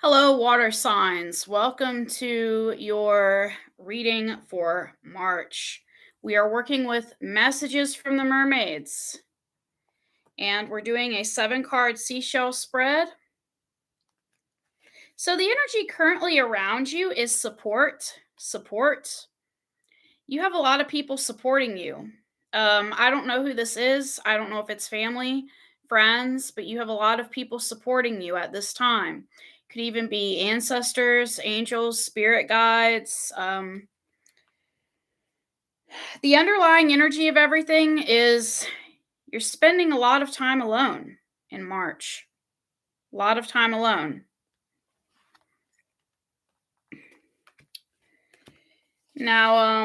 Hello, water signs. Welcome to your reading for March. We are working with messages from the mermaids, and we're doing a 7 card seashell spread. So, the energy currently around you is support. Support. You have a lot of people supporting you. I don't know who this is. I don't know if it's family, friends, but you have a lot of people supporting you at this time. Could even be ancestors, angels, spirit guides. The underlying energy of everything is you're spending a lot of time alone in March. A lot of time alone. Now,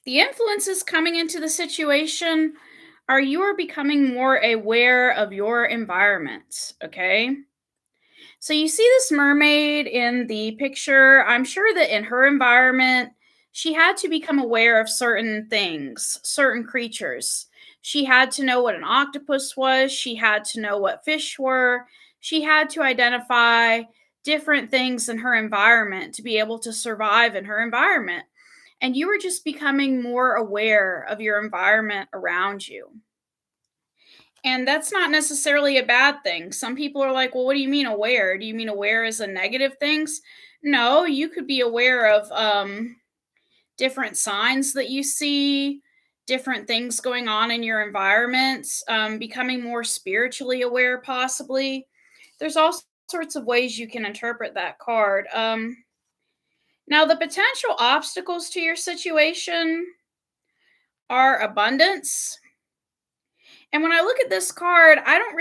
the influences coming into the situation are you are becoming more aware of your environment, okay? So you see this mermaid in the picture. I'm sure that in her environment, she had to become aware of certain things, certain creatures. She had to know what an octopus was, she had to know what fish were, she had to identify different things in her environment to be able to survive in her environment. And you were just becoming more aware of your environment around you. And that's not necessarily a bad thing. Some people are like, well, what do you mean aware? Do you mean aware as a negative things? No, you could be aware of different signs that you see, different things going on in your environment, becoming more spiritually aware, possibly. There's all sorts of ways you can interpret that card. Now, the potential obstacles to your situation are abundance. And when I look at this card, I don't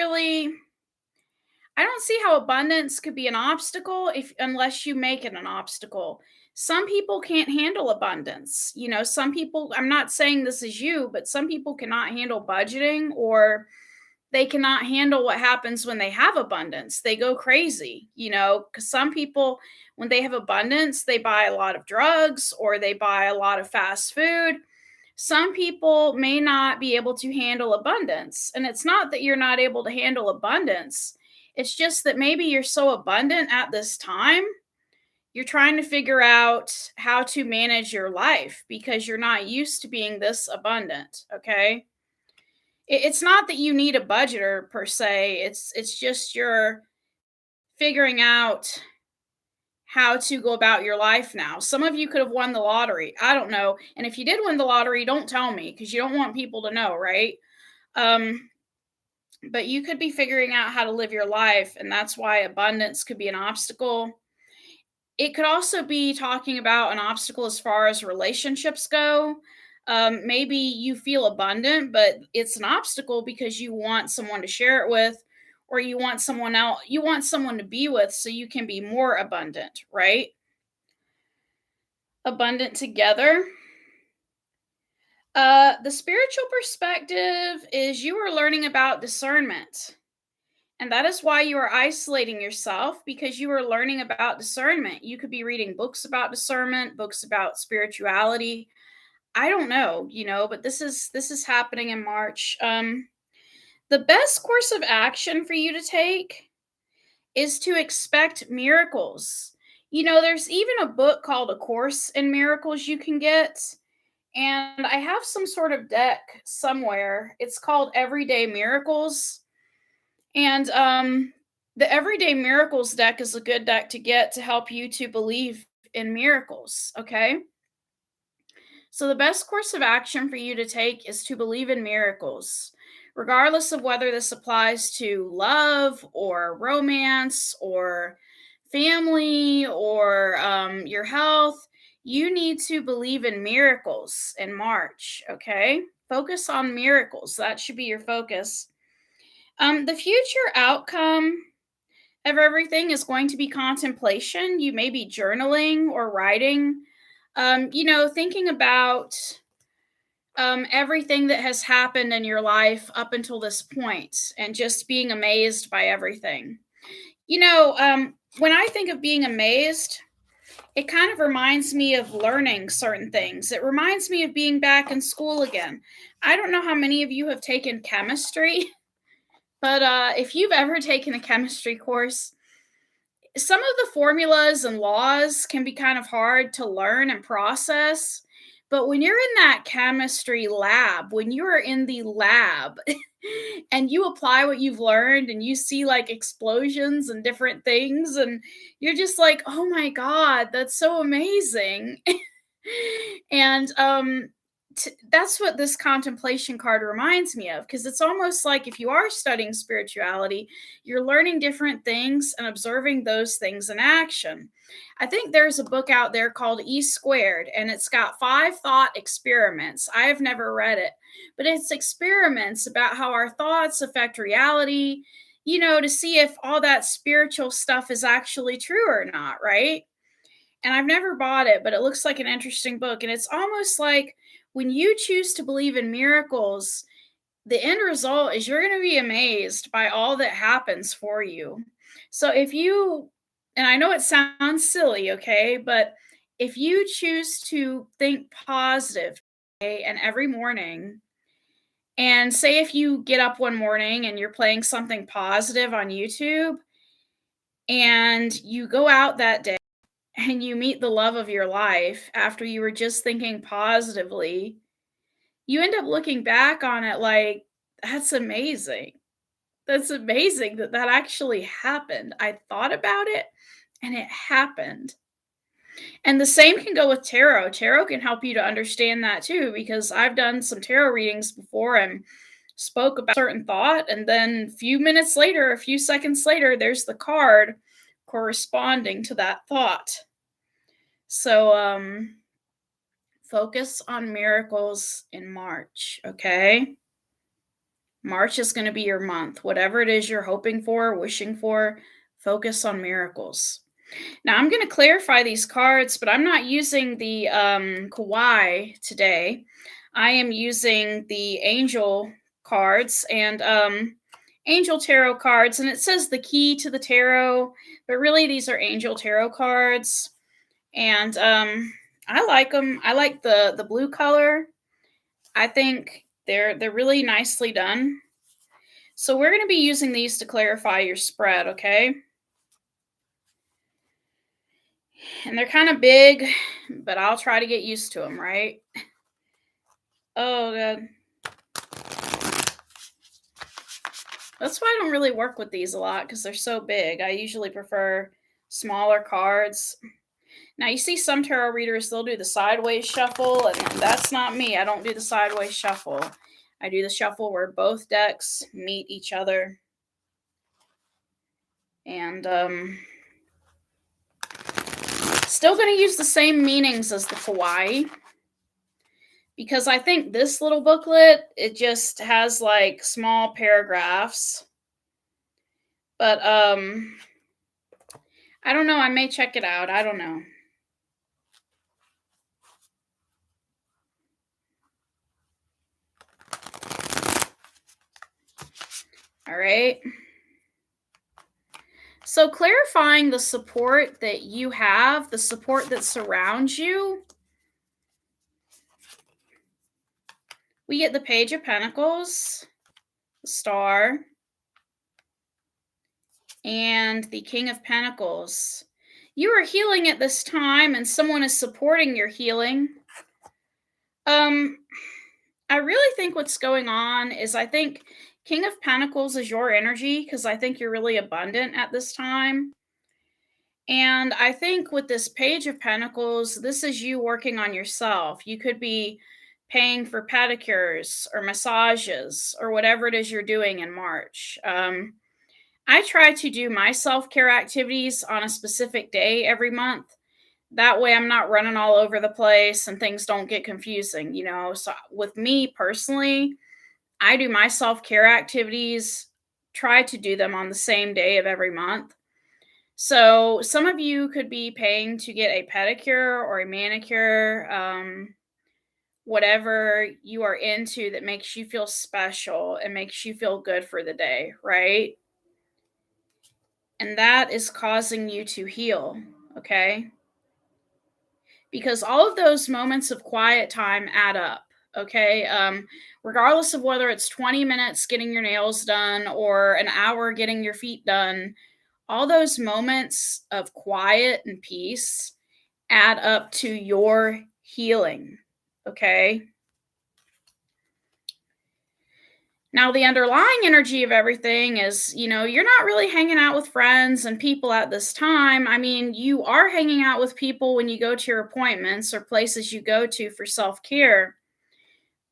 see how abundance could be an obstacle if unless you make it an obstacle. Some people can't handle abundance. You know, some people, I'm not saying this is you, but some people cannot handle budgeting, or they cannot handle what happens when they have abundance. They go crazy, you know, cuz some people when they have abundance, they buy a lot of drugs or they buy a lot of fast food. Some people may not be able to handle abundance. And it's not that you're not able to handle abundance. It's just that maybe you're so abundant at this time, you're trying to figure out how to manage your life because you're not used to being this abundant, okay? It's not that you need a budgeter per se. It's just you're figuring out how to go about your life now. Some of you could have won the lottery. I don't know. And if you did win the lottery, don't tell me because you don't want people to know, right? Um, but you could be figuring out how to live your life, and that's why abundance could be an obstacle. It could also be talking about an obstacle as far as relationships go. Maybe you feel abundant, but it's an obstacle because you want someone to share it with, or you want someone to be with so you can be more abundant, right? Abundant together. The spiritual perspective is you are learning about discernment. And that is why you are isolating yourself because you are learning about discernment. You could be reading books about discernment, books about spirituality. I don't know, you know, but this is happening in March. The best course of action for you to take is to expect miracles. You know, there's even a book called A Course in Miracles you can get. And I have some sort of deck somewhere. It's called Everyday Miracles. And the Everyday Miracles deck is a good deck to get to help you to believe in miracles, okay? So, the best course of action for you to take is to believe in miracles, regardless of whether this applies to love or romance or family or your health. You need to believe in miracles in March, okay? Focus on miracles. That should be your focus. The future outcome of everything is going to be contemplation. You may be journaling or writing, you know, thinking about everything that has happened in your life up until this point and just being amazed by everything. You know, when I think of being amazed, it kind of reminds me of learning certain things. It reminds me of being back in school again. I don't know how many of you have taken chemistry, but if you've ever taken a chemistry course, some of the formulas and laws can be kind of hard to learn and process. But when you're in that chemistry lab, when you are in the lab and you apply what you've learned and you see like explosions and different things, and you're just like, oh my God, that's so amazing. And that's what this contemplation card reminds me of, because it's almost like if you are studying spirituality, you're learning different things and observing those things in action. I think there's a book out there called E Squared, and it's got 5 thought experiments. I have never read it, but it's experiments about how our thoughts affect reality, to see if all that spiritual stuff is actually true or not, right? And I've never bought it, but it looks like an interesting book. And it's almost like when you choose to believe in miracles, the end result is you're going to be amazed by all that happens for you. So if you, and I know it sounds silly, okay, but if you choose to think positive, okay, and every morning, and say if you get up one morning and you're playing something positive on YouTube and you go out that day and you meet the love of your life after you were just thinking positively, you end up looking back on it like, that's amazing. That's amazing that that actually happened. I thought about it and it happened. And the same can go with tarot. Tarot can help you to understand that too, because I've done some tarot readings before and spoke about a certain thought. And then a few minutes later, a few seconds later, there's the card corresponding to that thought. So, focus on miracles in March, okay? March is going to be your month. Whatever it is you're hoping for, wishing for, focus on miracles. Now, I'm going to clarify these cards, but I'm not using the kawaii today. I am using the angel cards and angel tarot cards, and it says the key to the tarot, but really these are angel tarot cards. And I like them. I like the blue color. I think they're really nicely done. So we're going to be using these to clarify your spread, okay? And they're kind of big, but I'll try to get used to them, right? Oh god. That's why I don't really work with these a lot, because they're so big. I usually prefer smaller cards. Now, you see some tarot readers, they'll do the sideways shuffle, and that's not me. I don't do the sideways shuffle. I do the shuffle where both decks meet each other. And still going to use the same meanings as the kawaii, because I think this little booklet, it just has like small paragraphs. But I don't know, I may check it out. I don't know. All right. So clarifying the support that you have, the support that surrounds you, we get the Page of Pentacles, the Star, and the King of Pentacles. You are healing at this time and someone is supporting your healing. I really think what's going on is, I think King of Pentacles is your energy, because I think you're really abundant at this time. And I think with this Page of Pentacles, this is you working on yourself. You could be paying for pedicures or massages or whatever it is you're doing in March. I try to do my self care activities on a specific day every month. That way, I'm not running all over the place and things don't get confusing. So, with me personally, I do my self care activities, try to do them on the same day of every month. So some of you could be paying to get a pedicure or a manicure, whatever you are into that makes you feel special and makes you feel good for the day, right? And that is causing you to heal, okay? Because all of those moments of quiet time add up, okay? Regardless of whether it's 20 minutes getting your nails done or an hour getting your feet done, All those moments of quiet and peace add up to your healing. Okay. Now, the underlying energy of everything is, you're not really hanging out with friends and people at this time. I mean, you are hanging out with people when you go to your appointments or places you go to for self care.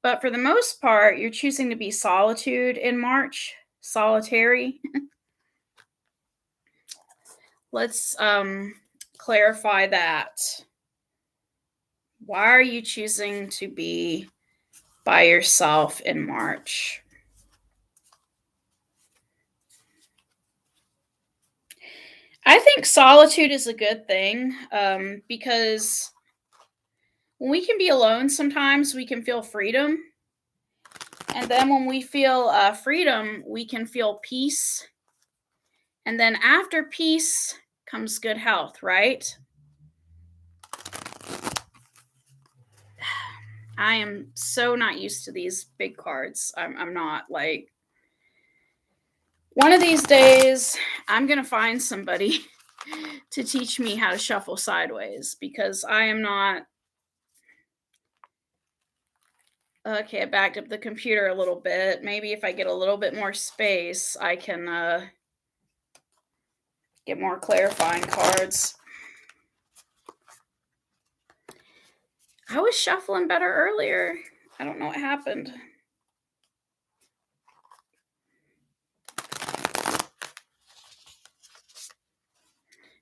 But for the most part, you're choosing to be solitude in March, solitary. Let's clarify that. Why are you choosing to be by yourself in March? I think solitude is a good thing because when we can be alone, sometimes we can feel freedom. And then when we feel freedom, we can feel peace. And then after peace comes good health, right? I am so not used to these big cards. I'm not like, one of these days, I'm going to find somebody to teach me how to shuffle sideways because I am not. Okay, I backed up the computer a little bit. Maybe if I get a little bit more space, I can get more clarifying cards. I was shuffling better earlier. I don't know what happened.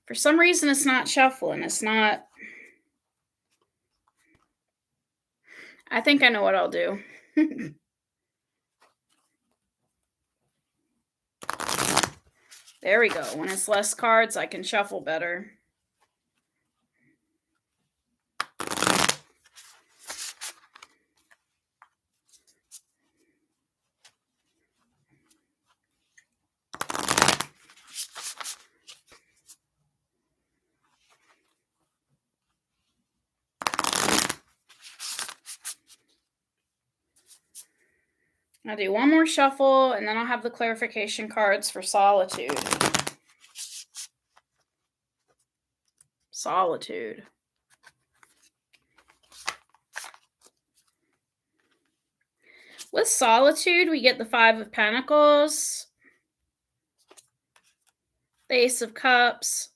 For some reason, it's not shuffling. It's not. I think I know what I'll do. There we go. When it's less cards, I can shuffle better. I'll do one more shuffle, and then I'll have the clarification cards for solitude. Solitude. With solitude, we get the Five of Pentacles, the Ace of Cups.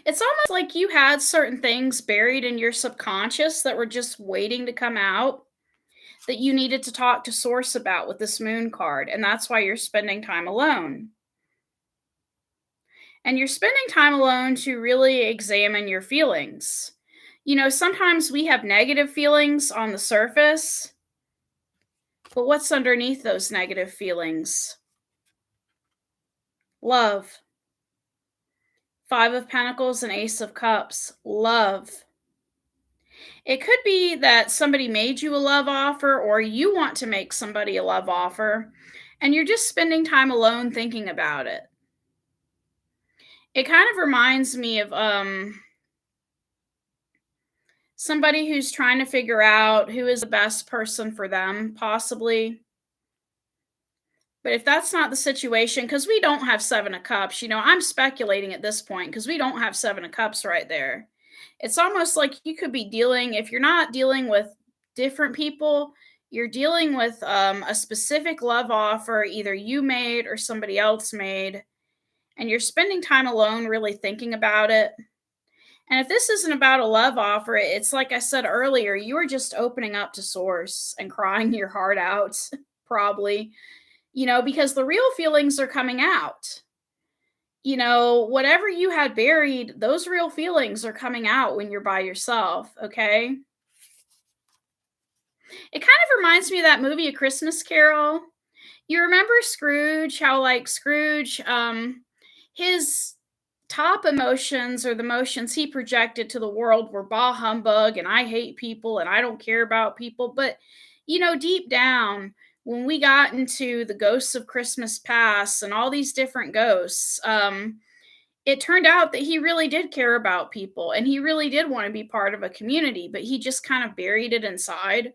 It's almost like you had certain things buried in your subconscious that were just waiting to come out that you needed to talk to Source about with this Moon card. And that's why you're spending time alone. And you're spending time alone to really examine your feelings. Sometimes we have negative feelings on the surface, but what's underneath those negative feelings? Love. Five of Pentacles and Ace of Cups. Love. It could be that somebody made you a love offer, or you want to make somebody a love offer, and you're just spending time alone thinking about it. It kind of reminds me of somebody who's trying to figure out who is the best person for them, possibly. But if that's not the situation, because we don't have Seven of Cups, I'm speculating at this point because we don't have Seven of Cups right there. It's almost like you could be dealing, if you're not dealing with different people, you're dealing with a specific love offer, either you made or somebody else made, and you're spending time alone really thinking about it. And if this isn't about a love offer, it's like I said earlier, you are just opening up to Source and crying your heart out, probably, because the real feelings are coming out. Whatever you had buried, those real feelings are coming out when you're by yourself, okay? It kind of reminds me of that movie, A Christmas Carol. You remember Scrooge, how like Scrooge, his top emotions or the emotions he projected to the world were bah humbug and I hate people and I don't care about people. But, deep down, when we got into the ghosts of Christmas past and all these different ghosts, it turned out that he really did care about people and he really did want to be part of a community, but he just kind of buried it inside.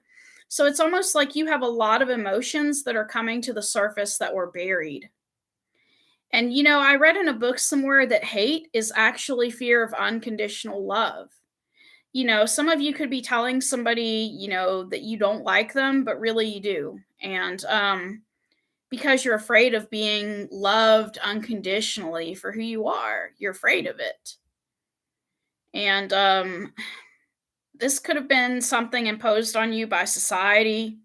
So it's almost like you have a lot of emotions that are coming to the surface that were buried. And I read in a book somewhere that hate is actually fear of unconditional love. Some of you could be telling somebody, that you don't like them, but really you do. And because you're afraid of being loved unconditionally for who you are, you're afraid of it. And this could have been something imposed on you by society.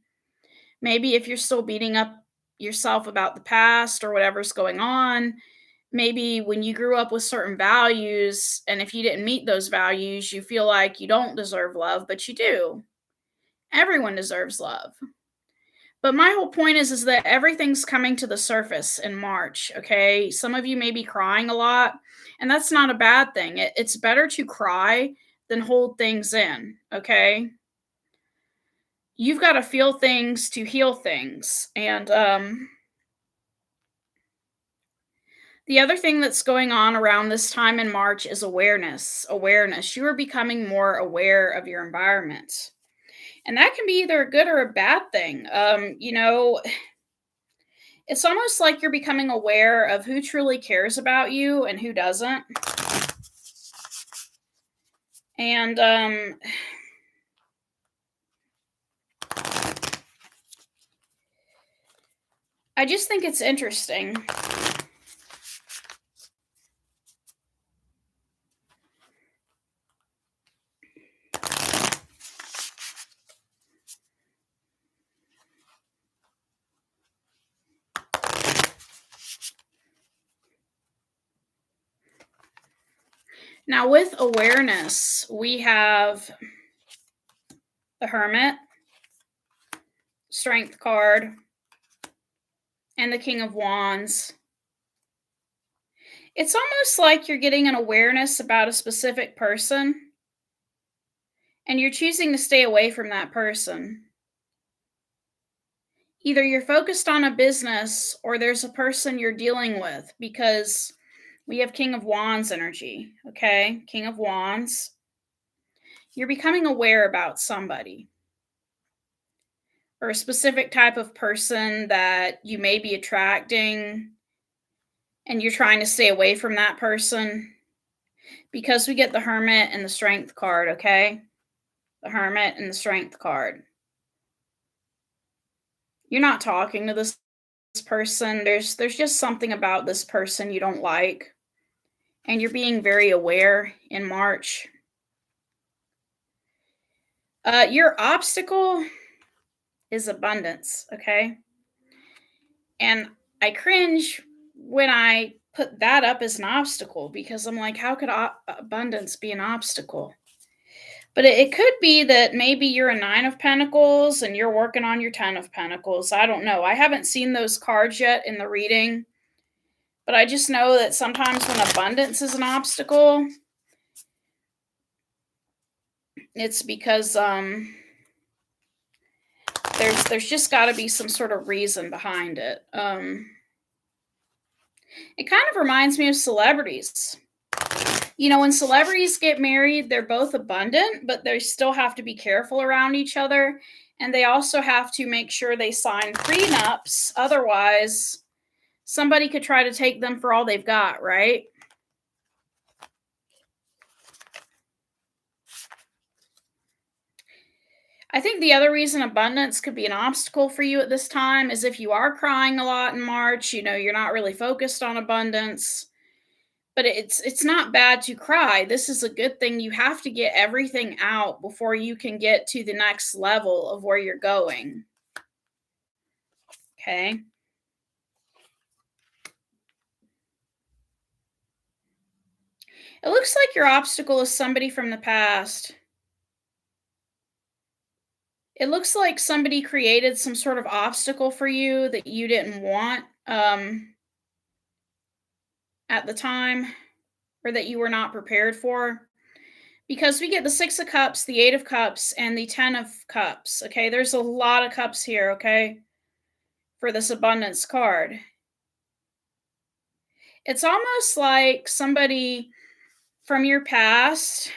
Maybe if you're still beating up yourself about the past or whatever's going on, maybe when you grew up with certain values, and if you didn't meet those values, you feel like you don't deserve love, but you do. Everyone deserves love. But my whole point is that everything's coming to the surface in March, okay? Some of you may be crying a lot, and that's not a bad thing. It's better to cry than hold things in, okay? You've got to feel things to heal things. And the other thing that's going on around this time in March is awareness. Awareness. You are becoming more aware of your environment. And that can be either a good or a bad thing. It's almost like you're becoming aware of who truly cares about you and who doesn't. And I just think it's interesting. Now, with awareness, we have the Hermit, Strength card, and the King of Wands. It's almost like you're getting an awareness about a specific person, and you're choosing to stay away from that person. Either you're focused on a business or there's a person you're dealing with, because we have King of Wands energy, okay? King of Wands. You're becoming aware about somebody or a specific type of person that you may be attracting, and you're trying to stay away from that person because we get the Hermit and the Strength card, okay? The Hermit and the Strength card. You're not talking to this person. There's just something about this person you don't like, and you're being very aware in March. Your obstacle is abundance, okay? And I cringe when I put that up as an obstacle because I'm like, how could abundance be an obstacle? But it could be that maybe you're a Nine of Pentacles and you're working on your Ten of Pentacles. I don't know. I haven't seen those cards yet in the reading, but I just know that sometimes when abundance is an obstacle, it's because there's just got to be some sort of reason behind it. It kind of reminds me of celebrities. When celebrities get married, they're both abundant, but they still have to be careful around each other. And they also have to make sure they sign prenups. Otherwise, somebody could try to take them for all they've got, right? I think the other reason abundance could be an obstacle for you at this time is if you are crying a lot in March, you're not really focused on abundance. But it's not bad to cry. This is a good thing. You have to get everything out before you can get to the next level of where you're going. Okay? It looks like your obstacle is somebody from the past. It looks like somebody created some sort of obstacle for you that you didn't want at the time, or that you were not prepared for. Because we get the Six of Cups, the Eight of Cups, and the Ten of Cups. Okay, there's a lot of cups here, okay, for this abundance card. It's almost like somebody from your past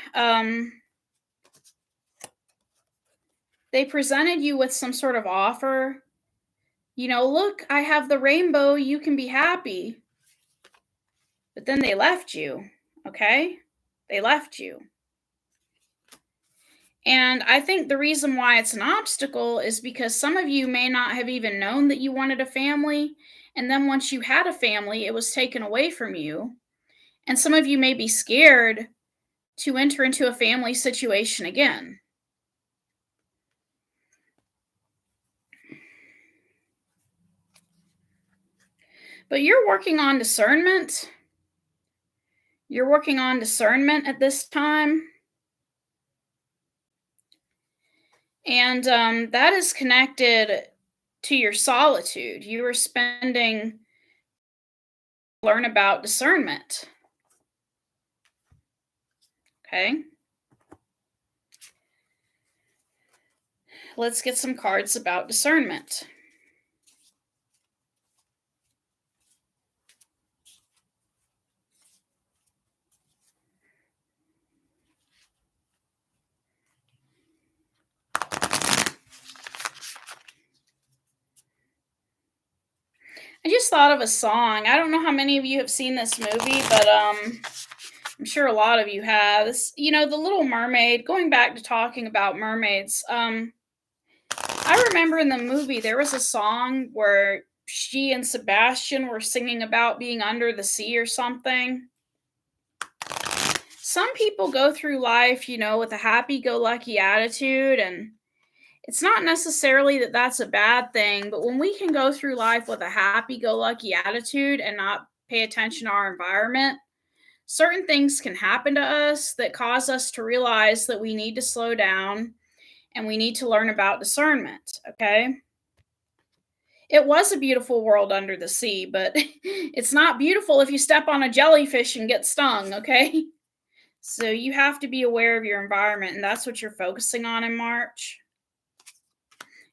They presented you with some sort of offer. Look, I have the rainbow, you can be happy. But then they left you, okay? They left you. And I think the reason why it's an obstacle is because some of you may not have even known that you wanted a family. And then once you had a family, it was taken away from you. And some of you may be scared to enter into a family situation again. But you're working on discernment. You're working on discernment at this time. And that is connected to your solitude. You are spending learn about discernment. Okay. Let's get some cards about discernment. I just thought of a song. I don't know how many of you have seen this movie, but I'm sure a lot of you have. The Little Mermaid. Going back to talking about mermaids, I remember in the movie there was a song where she and Sebastian were singing about being under the sea or something. Some people go through life, with a happy-go-lucky attitude, and it's not necessarily that that's a bad thing, but when we can go through life with a happy-go-lucky attitude and not pay attention to our environment, certain things can happen to us that cause us to realize that we need to slow down and we need to learn about discernment, okay? It was a beautiful world under the sea, but it's not beautiful if you step on a jellyfish and get stung, okay? So you have to be aware of your environment, and that's what you're focusing on in March.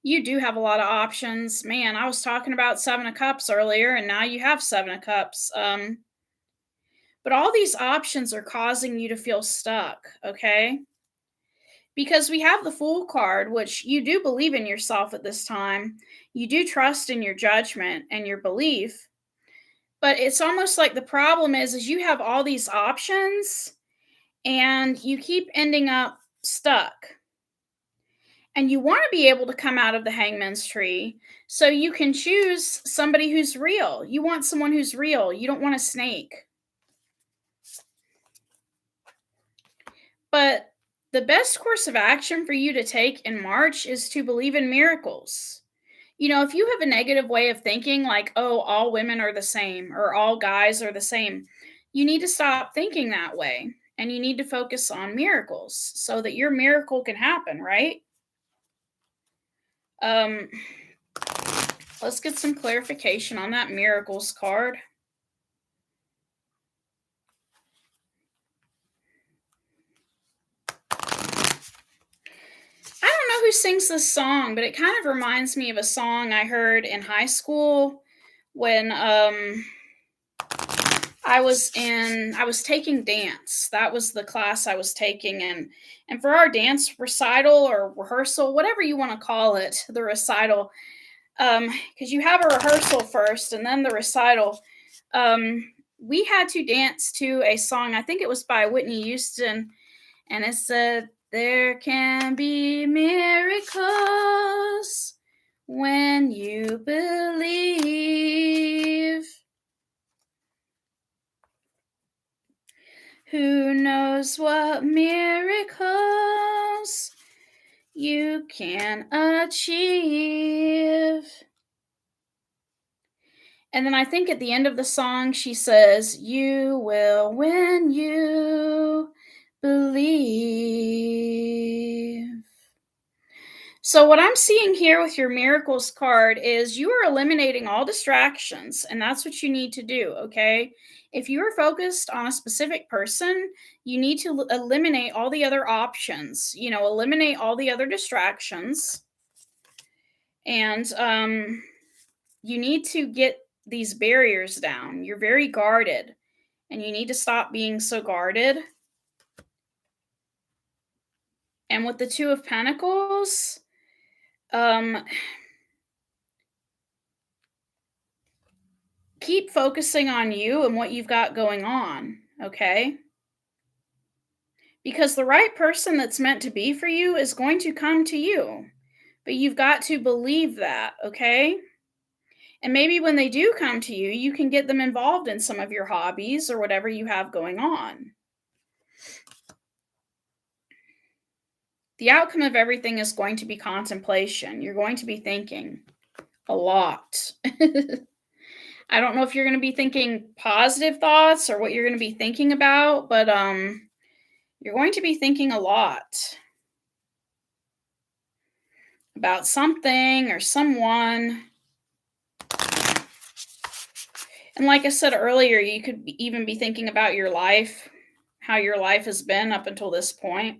You do have a lot of options. Man, I was talking about Seven of Cups earlier, and now you have Seven of Cups. But all these options are causing you to feel stuck, okay? Because we have the Fool card, which you do believe in yourself at this time. You do trust in your judgment and your belief. But it's almost like the problem is you have all these options and you keep ending up stuck. And you want to be able to come out of the hangman's tree so you can choose somebody who's real. You want someone who's real. You don't want a snake. But the best course of action for you to take in March is to believe in miracles. If you have a negative way of thinking, like, oh, all women are the same or all guys are the same, you need to stop thinking that way. And you need to focus on miracles so that your miracle can happen, right? Um, let's get some clarification on that miracles card. I don't know who sings this song, but it kind of reminds me of a song I heard in high school when I was taking dance. That was the class I was taking, and for our dance recital or rehearsal, whatever you want to call it, the recital, because you have a rehearsal first and then the recital. We had to dance to a song. I think it was by Whitney Houston, and it said, "There can be miracles when you believe. Who knows what miracles you can achieve." And then I think at the end of the song, she says, "You will when you believe." So, what I'm seeing here with your miracles card is you are eliminating all distractions, and that's what you need to do, okay? If you are focused on a specific person, you need to eliminate all the other options, eliminate all the other distractions. And you need to get these barriers down. You're very guarded, and you need to stop being so guarded. And with the Two of Pentacles, Um, keep focusing on you and what you've got going on, okay? Because the right person that's meant to be for you is going to come to you. But you've got to believe that, okay? And maybe when they do come to you, you can get them involved in some of your hobbies or whatever you have going on. The outcome of everything is going to be contemplation. You're going to be thinking a lot. I don't know if you're going to be thinking positive thoughts or what you're going to be thinking about, but you're going to be thinking a lot about something or someone. And like I said earlier, you could even be thinking about your life, how your life has been up until this point.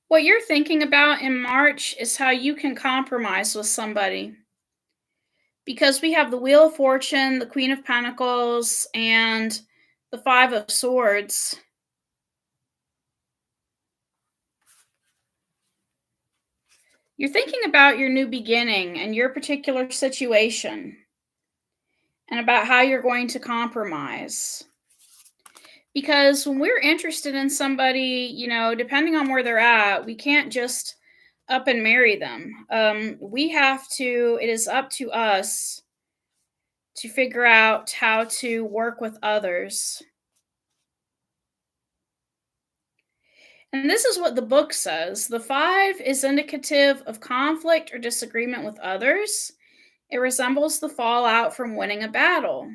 What you're thinking about in March is how you can compromise with somebody. Because we have the Wheel of Fortune, the Queen of Pentacles, and the Five of Swords. You're thinking about your new beginning and your particular situation and about how you're going to compromise. Because when we're interested in somebody, depending on where they're at, we can't just up and marry them. We have to, it is up to us to figure out how to work with others. And this is what the book says. The five is indicative of conflict or disagreement with others. It resembles the fallout from winning a battle.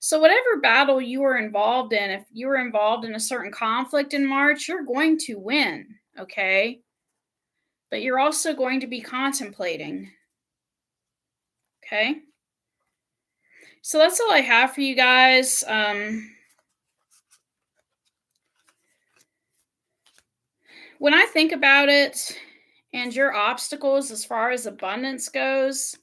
So, whatever battle you were involved in, if you were involved in a certain conflict in March, you're going to win, okay? But you're also going to be contemplating, okay? So, that's all I have for you guys. When I think about it and your obstacles as far as abundance goes,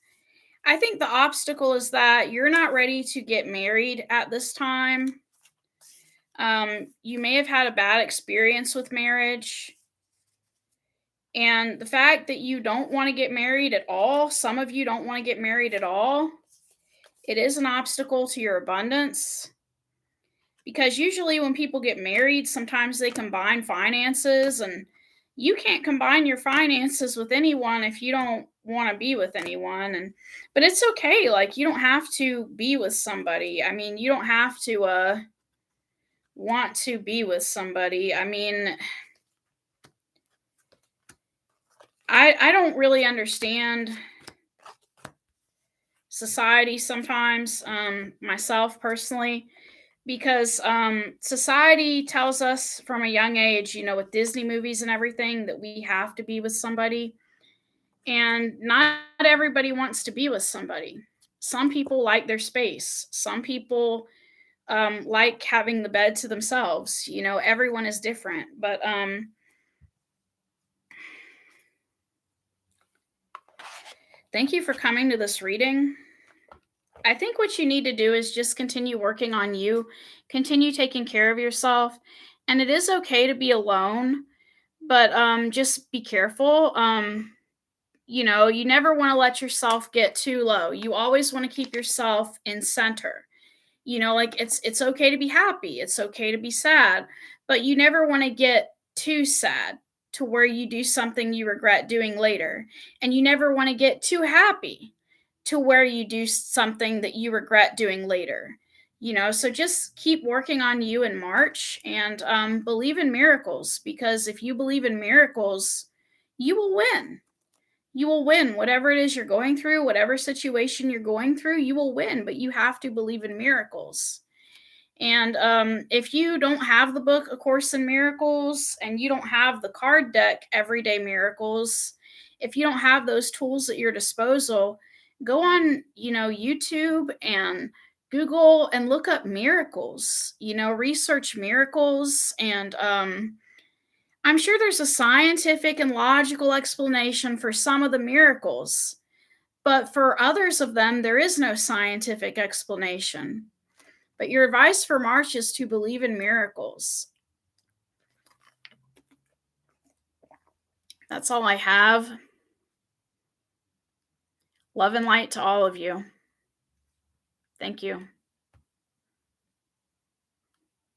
I think the obstacle is that you're not ready to get married at this time. You may have had a bad experience with marriage. And the fact that you don't want to get married at all, some of you don't want to get married at all, it is an obstacle to your abundance. Because usually when people get married, sometimes they combine finances, and you can't combine your finances with anyone if you don't want to be with anyone. And but it's okay, like you don't have to be with somebody. I mean, you don't have to want to be with somebody. I mean, I don't really understand society sometimes, myself personally, because society tells us from a young age, with Disney movies and everything, that we have to be with somebody. And not everybody wants to be with somebody. Some people like their space. Some people like having the bed to themselves. Everyone is different. But thank you for coming to this reading. I think what you need to do is just continue working on you, continue taking care of yourself. And it is okay to be alone, but just be careful. You never want to let yourself get too low. You always want to keep yourself in center. Like it's okay to be happy, it's okay to be sad, but you never want to get too sad to where you do something you regret doing later. And you never want to get too happy to where you do something that you regret doing later. So just keep working on you in March, and believe in miracles, because if you believe in miracles, you will win. You will win whatever it is you're going through, whatever situation you're going through, you will win, but you have to believe in miracles. And if you don't have the book A Course in Miracles and you don't have the card deck Everyday Miracles, if you don't have those tools at your disposal, go on, YouTube and Google and look up miracles, research miracles. And I'm sure there's a scientific and logical explanation for some of the miracles, but for others of them, there is no scientific explanation. But your advice for March is to believe in miracles. That's all I have. Love and light to all of you. Thank you.